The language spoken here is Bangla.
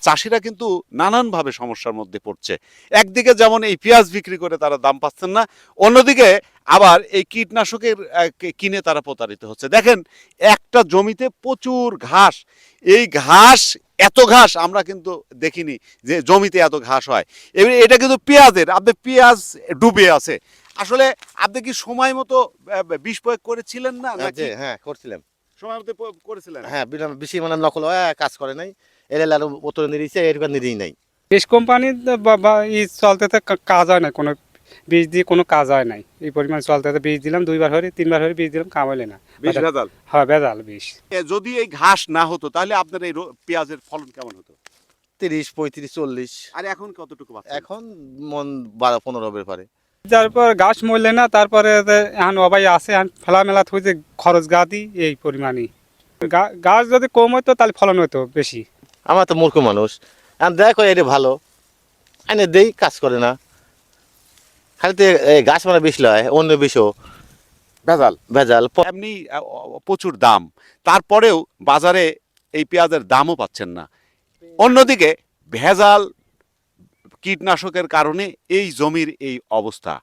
চাষিরা কিন্তু নানানভাবে সমস্যার মধ্যে পড়ছে। একদিকে যেমন এই পেঁয়াজ বিক্রি করে তারা দাম পাচ্ছেন না, অন্যদিকে আবার এই কীটনাশকের কিনে তারা প্রতারিত হচ্ছে। দেখেন একটা জমিতে প্রচুর ঘাস, এই ঘাস এত ঘাস আমরা কিন্তু দেখিনি যে জমিতে এত ঘাস হয়। এবার এটা কিন্তু পেঁয়াজের, আপনি পেঁয়াজ ডুবে আছে। আসলে আপনি কি সময় মতো বিষ প্রয়োগ করেছিলেন না নাকি? হ্যাঁ করছিলাম। সময় মতো করেছিলেন? হ্যাঁ বেশি মানে নকল হয় কাজ করে নাই, এলে আরো বোতলে নিয়েছে এরকম নিয়েই নাই। বিষ কোম্পানির চলতেতে কাজ হয় না, কোনো বীজ দিয়ে কোনো কাজ হয় নাই। এই পরিমাণ চলতেতে বীজ দিলাম 2বার হরে 3বার হরে বীজ দিলাম, কাম হইলে না। বিষ ভেজাল। হ্যাঁ ভেজাল বিষ। যদি এই ঘাস না হতো তাহলে আপনার এই পেঁয়াজের ফলন কেমন হতো? 30, 35, 40। আর এখন কতটুকু পাচ্ছেন? এখন মন 12-15 হবে পারে। তারপর ঘাস মরলে না, তারপরে এখন অবাই আছে, এখন ফেলা মেলা থই যে খরচ গা দিই এই পরিমাণই। গাছ যদি কম হতো তাহলে ফলন হতো বেশি। আমার তো মূর্খ মানুষ, আমি দেখো এটা ভালো এনে দেই, কাজ করে না। খালি তো গাছ মানে বেশি লয়, অন্য বিষও ভেজাল। ভেজাল। এমনি প্রচুর দাম, তারপরেও বাজারে এই পেঁয়াজের দামও পাচ্ছেন না। অন্যদিকে ভেজাল কীটনাশকের কারণে এই জমির এই অবস্থা।